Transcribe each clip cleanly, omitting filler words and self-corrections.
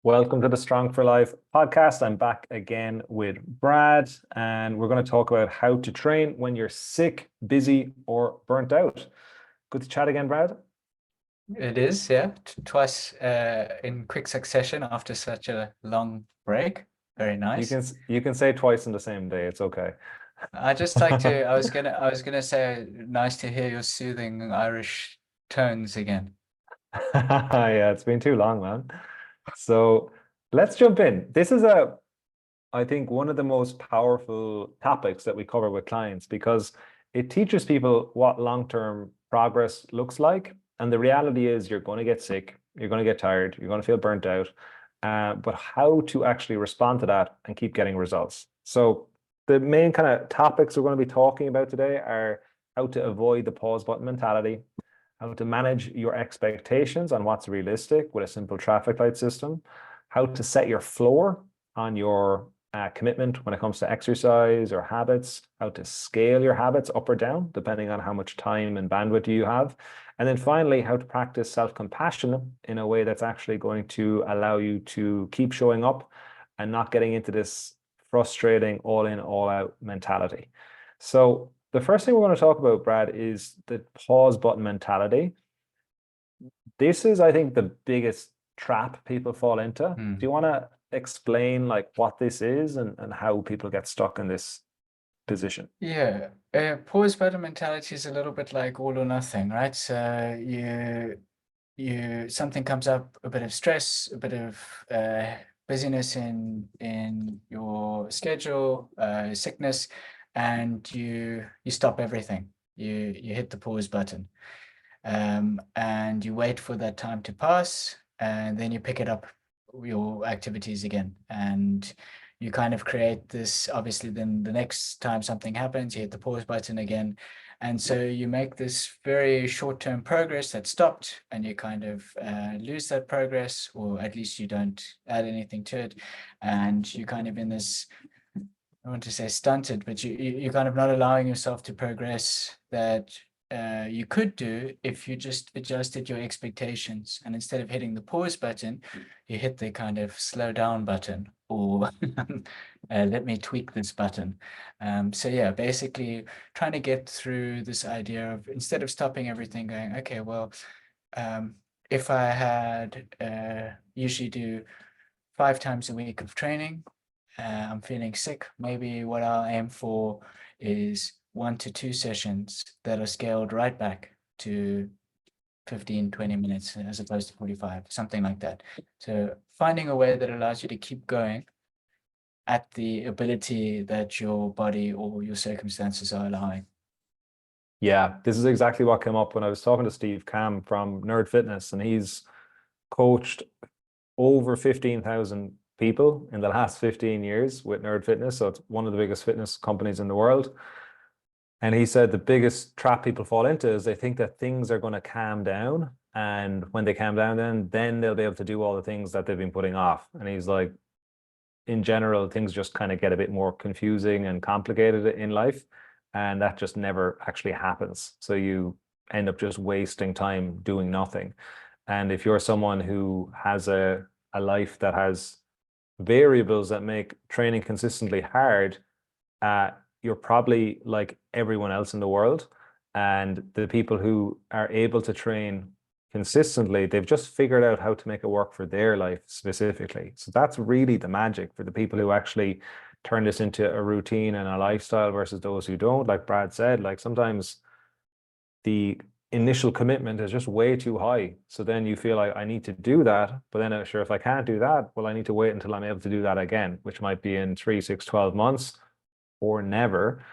Welcome to the Strong for Life podcast. I'm back again with Brad, and we're going to talk about how to train when you're sick, busy, or burnt out. Good to chat again, Brad. It is, yeah. Twice in quick succession after such a long break. Very nice. You can say twice in the same day. It's okay. I just like to. I was gonna say, nice to hear your soothing Irish tones again. Yeah, it's been too long, man. So let's jump in. This is I think, one of the most powerful topics that we cover with clients because it teaches people what long-term progress looks like. And the reality is you're going to get sick, you're going to get tired, you're going to feel burnt out, but how to actually respond to that and keep getting results. So the main kind of topics we're going to be talking about today are how to avoid the pause button mentality, how to manage your expectations on what's realistic with a simple traffic light system, how to set your floor on your commitment when it comes to exercise or habits, how to scale your habits up or down, depending on how much time and bandwidth you have. And then finally, how to practice self-compassion in a way that's actually going to allow you to keep showing up and not getting into this frustrating all in, all out mentality. So the first thing we're going to talk about, Brad, is the pause button mentality. This is, I think, the biggest trap people fall into. Do you want to explain like what this is and how people get stuck in this position? Yeah, pause button mentality is a little bit like all or nothing, right? So you something comes up, a bit of stress, a bit of busyness in your schedule, sickness, and you stop everything. You hit the pause button, and you wait for that time to pass, and then you pick it up your activities again, and you kind of create this. Obviously, then the next time something happens, you hit the pause button again, and so you make this very short-term progress that stopped, and you kind of lose that progress, or at least you don't add anything to it, and you kind of in this, I want to say stunted, but you're kind of not allowing yourself to progress that you could do if you just adjusted your expectations. And instead of hitting the pause button, you hit the kind of slow down button, or let me tweak this button. So yeah, basically trying to get through this idea of, instead of stopping everything, going, okay, well, if I had usually do 5 times a week of training, I'm feeling sick, maybe what I'll aim for is 1 to 2 sessions that are scaled right back to 15, 20 minutes as opposed to 45, something like that. So finding a way that allows you to keep going at the ability that your body or your circumstances are allowing. Yeah, this is exactly what came up when I was talking to Steve Cam from Nerd Fitness, and he's coached over 15,000 people in the last 15 years with Nerd Fitness. So it's one of the biggest fitness companies in the world. And he said the biggest trap people fall into is they think that things are going to calm down. And when they calm down, then they'll be able to do all the things that they've been putting off. And he's like, in general, things just kind of get a bit more confusing and complicated in life. And that just never actually happens. So you end up just wasting time doing nothing. And if you're someone who has a life that has variables that make training consistently hard, you're probably like everyone else in the world. And the people who are able to train consistently, they've just figured out how to make it work for their life specifically. So that's really the magic for the people who actually turn this into a routine and a lifestyle versus those who don't. Like Brad said, like sometimes the initial commitment is just way too high. So then you feel like I need to do that, but then sure, if I can't do that, well, I need to wait until I'm able to do that again, which might be in 3, 6, 12 months or never.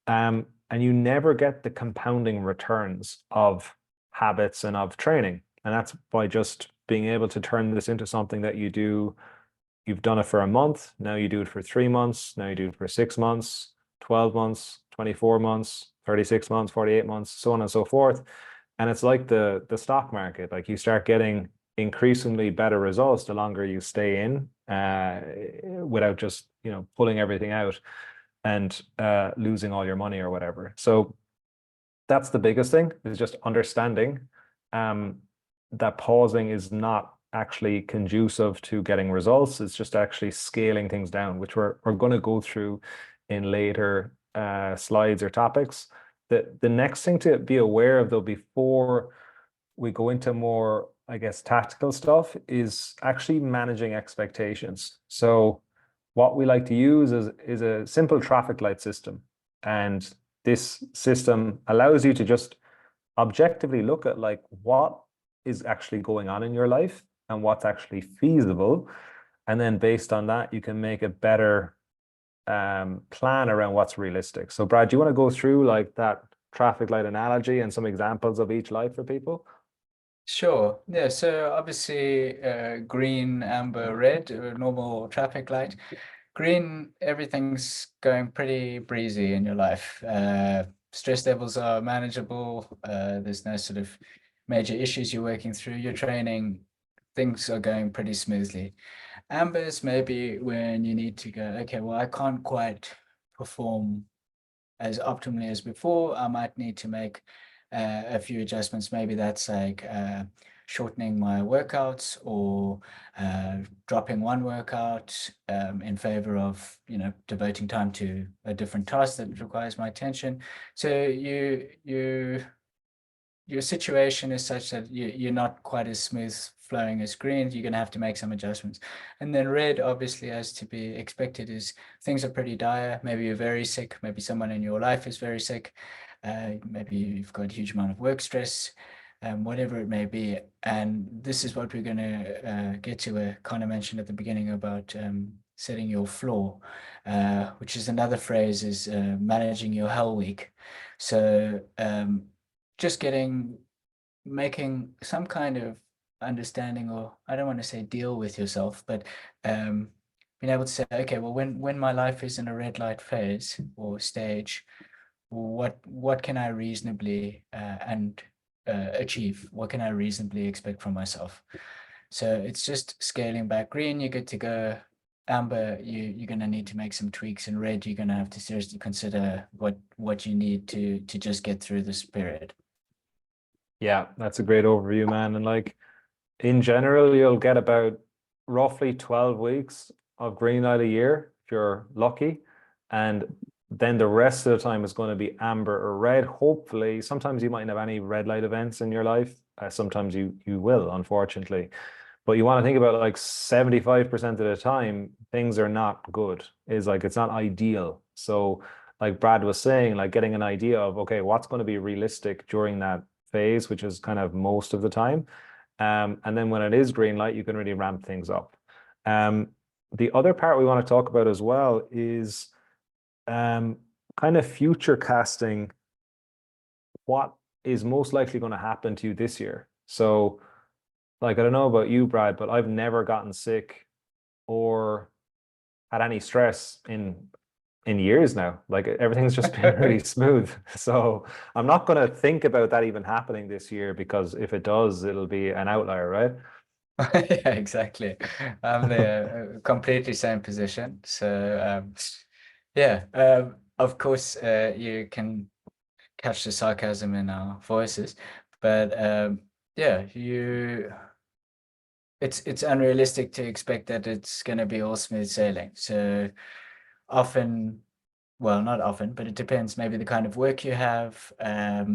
And you never get the compounding returns of habits and of training. And that's by just being able to turn this into something that you do. You've done it for a month, now you do it for 3 months, now you do it for 6 months, 12 months, 24 months, 36 months, 48 months, so on and so forth. And it's like the stock market, like you start getting increasingly better results the longer you stay in, without just, pulling everything out and losing all your money or whatever. So that's the biggest thing, is just understanding that pausing is not actually conducive to getting results. It's just actually scaling things down, which we're going to go through in later slides or topics. The next thing to be aware of, though, before we go into more, I guess, tactical stuff, is actually managing expectations. So what we like to use is a simple traffic light system. And this system allows you to just objectively look at like what is actually going on in your life and what's actually feasible. And then based on that, you can make a better plan around what's realistic. So Brad, do you want to go through like that traffic light analogy and some examples of each light for people? Sure. Yeah. So obviously, green, amber, red, normal traffic light. Green, everything's going pretty breezy in your life. Stress levels are manageable. There's no sort of major issues you're working through. Your training, things are going pretty smoothly. Ambers, maybe when you need to go, okay, well, I can't quite perform as optimally as before. I might need to make a few adjustments. Maybe that's like shortening my workouts or dropping one workout in favor of, devoting time to a different task that requires my attention. So your situation is such that you're not quite as smooth flowing as green. You're going to have to make some adjustments. And then red, obviously, as to be expected, is things are pretty dire. Maybe you're very sick. Maybe someone in your life is very sick. Maybe you've got a huge amount of work stress, whatever it may be. And this is what we're going to get to. Kind of mentioned at the beginning about setting your floor, which is another phrase, is managing your hell week. So just making some kind of understanding, or I don't want to say deal with yourself, but being able to say, okay, well, when my life is in a red light phase or stage, what can I reasonably and achieve? What can I reasonably expect from myself? So it's just scaling back. Green, you're good to go. Amber, you're going to need to make some tweaks. And red, you're going to have to seriously consider what you need to just get through this period. Yeah, that's a great overview, man. And like in general, you'll get about roughly 12 weeks of green light a year if you're lucky. And then the rest of the time is going to be amber or red. Hopefully, sometimes you mightn't have any red light events in your life. Sometimes you will, unfortunately. But you want to think about like 75% of the time, things are not good. Is like it's not ideal. So like Brad was saying, like getting an idea of, okay, what's going to be realistic during that phase, which is kind of most of the time. And then when it is green light, you can really ramp things up. The other part we want to talk about as well is kind of future casting what is most likely going to happen to you this year. So, like, I don't know about you, Brad, but I've never gotten sick or had any stress in years now. Like everything's just been really smooth. So I'm not going to think about that even happening this year, because if it does, it'll be an outlier, right? Yeah, exactly. I'm the completely same position. So yeah, of course, you can catch the sarcasm in our voices, but yeah, it's unrealistic to expect that it's going to be all smooth sailing. So often, well, not often, but it depends. Maybe the kind of work you have,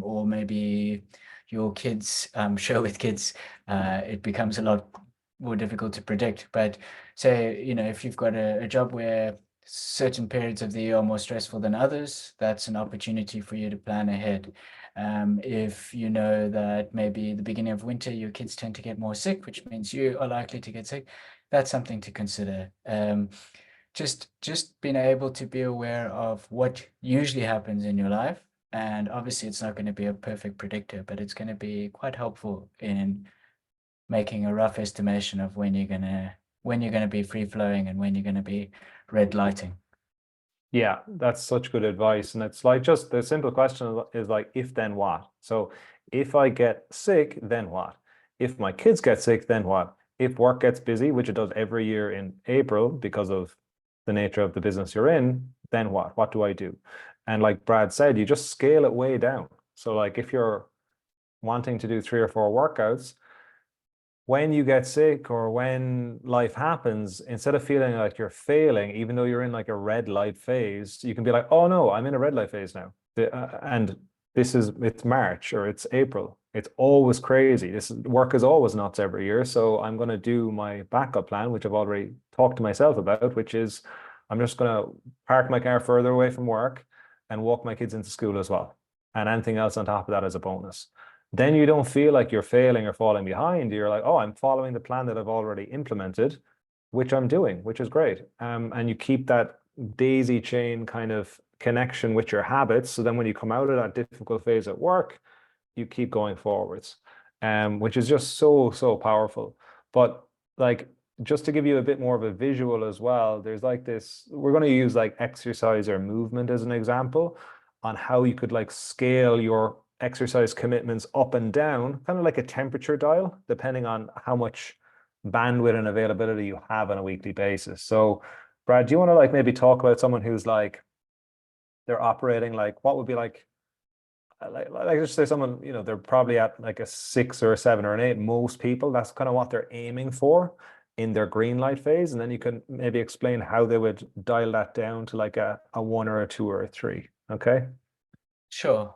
or maybe your kids. I'm sure with kids, it becomes a lot more difficult to predict. But say, if you've got a job where certain periods of the year are more stressful than others, that's an opportunity for you to plan ahead. If you know that maybe the beginning of winter, your kids tend to get more sick, which means you are likely to get sick, that's something to consider. Just being able to be aware of what usually happens in your life. And obviously it's not going to be a perfect predictor, but it's going to be quite helpful in making a rough estimation of when you're gonna be free flowing and when you're gonna be red lighting. Yeah, that's such good advice. And it's like just the simple question is like, if then what? So if I get sick, then what? If my kids get sick, then what? If work gets busy, which it does every year in April because of the nature of the business you're in, then what? What do I do? And like Brad said, you just scale it way down. So like if you're wanting to do 3 or 4 workouts, when you get sick or when life happens, instead of feeling like you're failing, even though you're in like a red light phase, you can be like, oh no, I'm in a red light phase now. And it's March or it's April. It's always crazy. This work is always nuts every year. So I'm going to do my backup plan, which I've already talked to myself about, which is I'm just going to park my car further away from work and walk my kids into school as well. And anything else on top of that is a bonus. Then you don't feel like you're failing or falling behind. You're like, oh, I'm following the plan that I've already implemented, which I'm doing, which is great. And you keep that daisy chain kind of connection with your habits. So then when you come out of that difficult phase at work, you keep going forwards, which is just so, so powerful. But like, just to give you a bit more of a visual as well, there's like this, we're going to use like exercise or movement as an example on how you could like scale your exercise commitments up and down, kind of like a temperature dial, depending on how much bandwidth and availability you have on a weekly basis. So, Brad, do you want to like maybe talk about someone who's like they're operating like what would be like just say someone, you know, they're probably at like a 6 or a 7 or an 8. Most people, that's kind of what they're aiming for in their green light phase. And then you can maybe explain how they would dial that down to like a 1 or a 2 or a 3. Okay. Sure.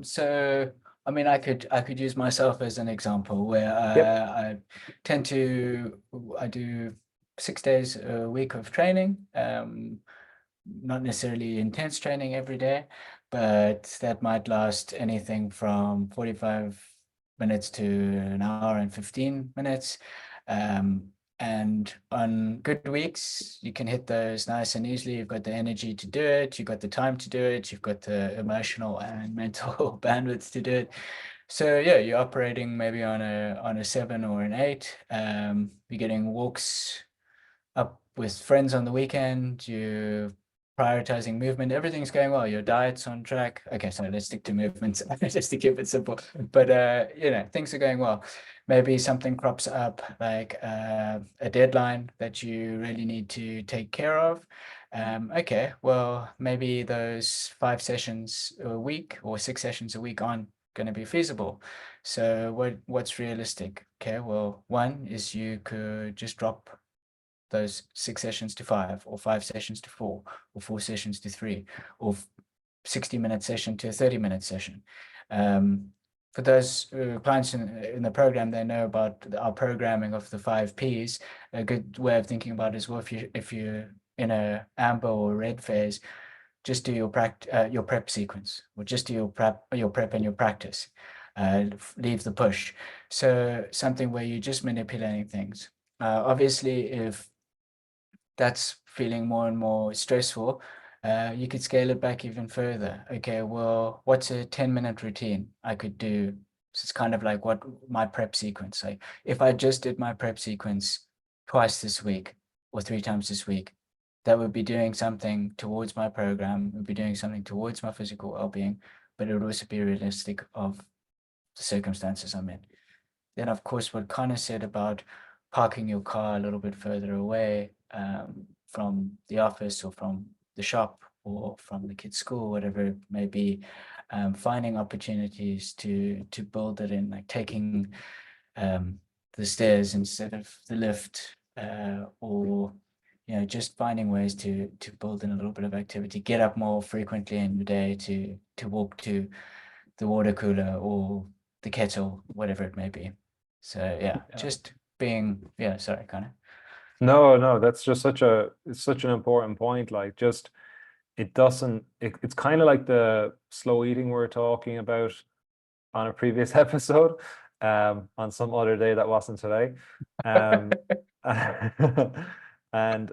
So I mean, I could use myself as an example where Yep. I tend to I do 6 days a week of training. Not necessarily intense training every day, but that might last anything from 45 minutes to an hour and 15 minutes. Um, and on good weeks, you can hit those nice and easily. You've got the energy to do it, you've got the time to do it, you've got the emotional and mental bandwidth to do it. So yeah, you're operating maybe on a 7 or an 8. You're getting walks up with friends on the weekend, you prioritizing movement, everything's going well, your diet's on track. Okay, so let's stick to movements just to keep it simple. But you know, things are going well. Maybe something crops up like a deadline that you really need to take care of. Okay, well, maybe those 5 sessions a week or 6 sessions a week aren't going to be feasible. So what's realistic? Okay, well, one is you could just drop those 6 sessions to 5, or 5 sessions to 4, or 4 sessions to 3, or 60-minute session to a 30-minute session. For those clients in the program, they know about our programming of the 5 Ps. A good way of thinking about it is, well, if you're in a amber or red phase, just do your prep sequence, or just do your prep and your practice. Leave the push. So something where you're just manipulating things. Obviously, if that's feeling more and more stressful, you could scale it back even further. Okay, well, what's a 10-minute routine I could do? So it's kind of like what my prep sequence. Like if I just did my prep sequence twice this week or 3 times this week, that would be doing something towards my program, would be doing something towards my physical well-being, but it would also be realistic of the circumstances I'm in. Then, of course, what Connor said about parking your car a little bit further away from the office or from the shop or from the kids' school, whatever it may be, finding opportunities to build it in, like taking the stairs instead of the lift, or you know, just finding ways to build in a little bit of activity. Get up more frequently in the day to walk to the water cooler or the kettle, whatever it may be. So yeah, Yeah. just being, yeah, sorry, Connor. No, no, that's just it's such an important point. Like just it doesn't it's kind of like the slow eating we are talking about on a previous episode, on some other day that wasn't today. Um, and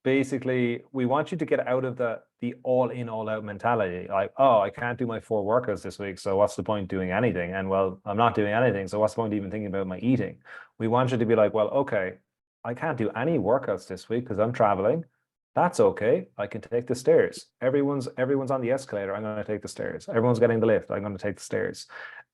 basically we want you to get out of the all in all out mentality, like, oh, I can't do my 4 workouts this week, so what's the point doing anything? And well, I'm not doing anything, so what's the point even thinking about my eating? We want you to be like, well, okay, I can't do any workouts this week because I'm traveling. That's okay, I can take the stairs. Everyone's on the escalator, I'm going to take the stairs. Everyone's getting the lift, I'm going to take the stairs.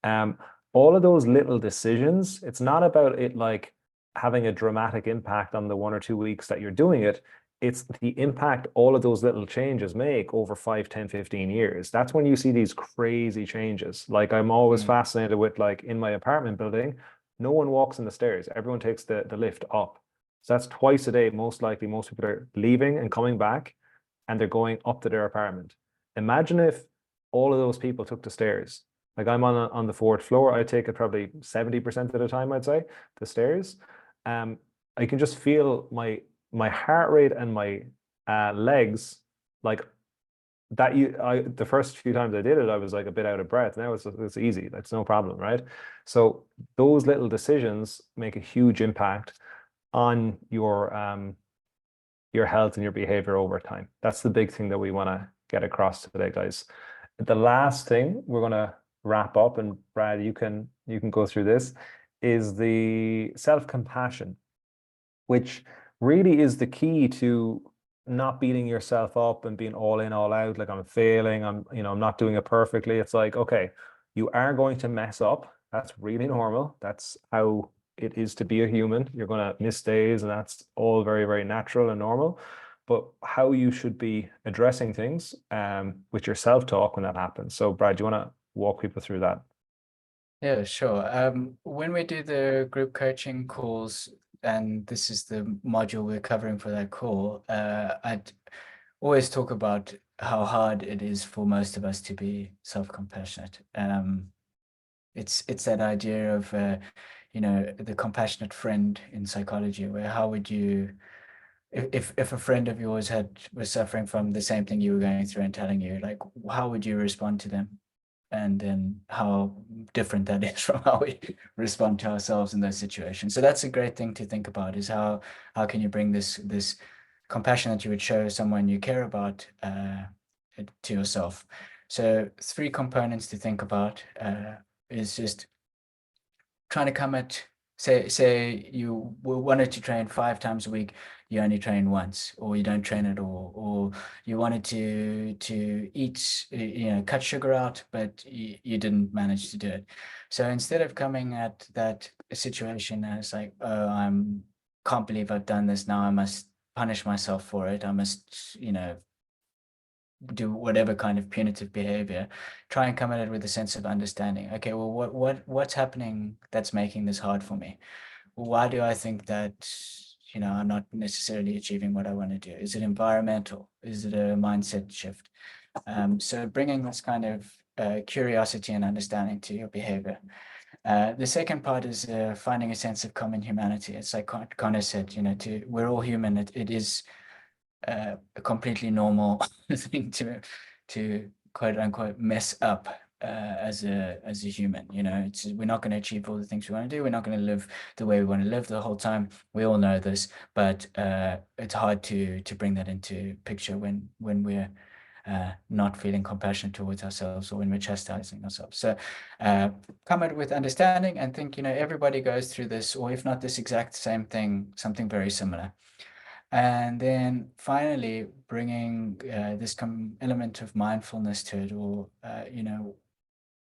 um all of those little decisions, it's not about it like having a dramatic impact on the 1 or 2 weeks that you're doing it. It's the impact all of those little changes make over 5, 10, 15 years. That's when you see these crazy changes. Like I'm always Mm. fascinated with, like, in my apartment building, no one walks in the stairs. Everyone takes the lift up. So that's twice a day. Most likely, most people are leaving and coming back, and they're going up to their apartment. Imagine if all of those people took the stairs. Like I'm on the fourth floor. I take it probably 70% of the time, I'd say, the stairs. I can just feel my heart rate and my legs, like that. The first few times I did it, I was like a bit out of breath. Now it's easy. That's no problem, right? So those little decisions make a huge impact on your health and your behavior over time. That's the big thing that we want to get across today, guys. The last thing we're going to wrap up, and Brad, you can go through this, is the self-compassion, which really is the key to not beating yourself up and being all in, all out, like I'm failing, I'm not doing it perfectly. It's like, okay, you are going to mess up. That's really normal. That's how it is to be a human. You're going to miss days, and that's all very, very natural and normal. But how you should be addressing things with your self-talk when that happens. So Brad, do you want to walk people through that? Yeah, sure. When we do the group coaching calls, and this is the module we're covering for that call, I'd always talk about how hard it is for most of us to be self-compassionate. It's that idea of the compassionate friend in psychology, where how would you, if a friend of yours was suffering from the same thing you were going through and telling you, like, how would you respond to them? And then how different that is from how we respond to ourselves in those situations. So that's a great thing to think about, is how can you bring this compassion that you would show someone you care about to yourself. So 3 components to think about is just trying to come at, say you wanted to train 5 times a week, you only train once, or you don't train at all, or you wanted to eat, cut sugar out, but you didn't manage to do it. So instead of coming at that situation as like, oh, can't believe I've done this, now I must punish myself for it, I must, do whatever kind of punitive behavior, try and come at it with a sense of understanding. Okay, well, what's happening that's making this hard for me? Why do I think that, I'm not necessarily achieving what I want to do? Is it environmental? Is it a mindset shift? So bringing this kind of curiosity and understanding to your behavior. The second part is finding a sense of common humanity. It's like Connor said, we're all human. It is a completely normal thing to quote unquote mess up as a human. We're not going to achieve all the things we want to do. We're not going to live the way we want to live the whole time. We all know this, but it's hard to bring that into picture when we're not feeling compassionate towards ourselves, or when we're chastising ourselves. So come at it with understanding and think, everybody goes through this, or if not this exact same thing, something very similar. And then finally, bringing this element of mindfulness to it, or,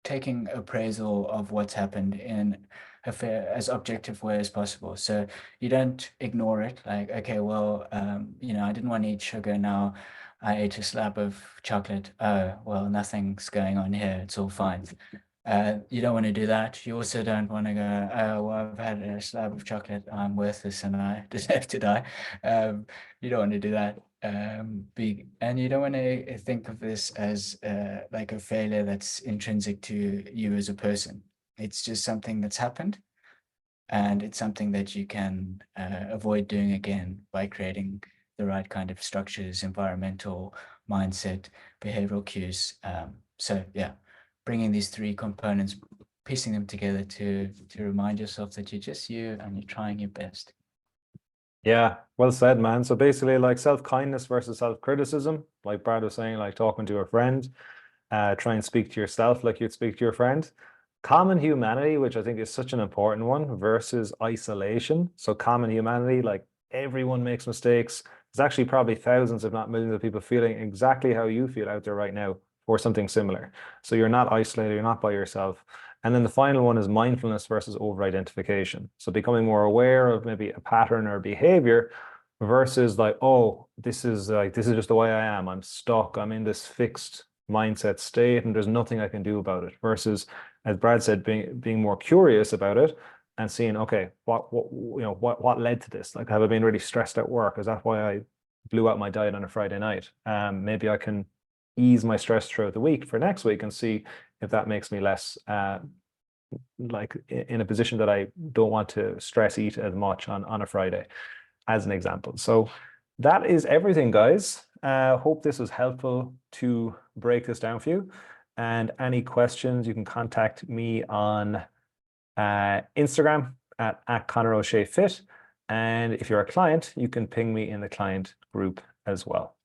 taking appraisal of what's happened in a fair, as objective way as possible. So you don't ignore it, like, okay, well, I didn't want to eat sugar, now I ate a slab of chocolate. Oh, well, nothing's going on here, it's all fine. You don't want to do that. You also don't want to go, oh, well, I've had a slab of chocolate, I'm worthless and I deserve to die. You don't want to do that. And you don't want to think of this as like a failure that's intrinsic to you as a person. It's just something that's happened, and it's something that you can avoid doing again by creating the right kind of structures, environmental, mindset, behavioral cues. So yeah, bringing these 3 components, piecing them together to remind yourself that you're just you and you're trying your best. Yeah, well said, man. So basically, like self-kindness versus self-criticism, like Brad was saying, like talking to a friend, try and speak to yourself like you'd speak to your friend. Common humanity, which I think is such an important one, versus isolation. So common humanity, like everyone makes mistakes. There's actually probably thousands, if not millions of people feeling exactly how you feel out there right now for something similar. So you're not isolated, you're not by yourself. And then the final one is mindfulness versus over-identification. So becoming more aware of maybe a pattern or behavior versus like, oh, this is just the way I am. I'm stuck. I'm in this fixed mindset state and there's nothing I can do about it. Versus, as Brad said, being more curious about it and seeing, okay, what led to this? Like, have I been really stressed at work? Is that why I blew out my diet on a Friday night? Maybe I can ease my stress throughout the week for next week and see if that makes me less like in a position that I don't want to stress eat as much on a Friday, as an example. So that is everything, guys. Hope this was helpful to break this down for you. And any questions, you can contact me on Instagram at Conor O'Shea Fit. And if you're a client, you can ping me in the client group as well.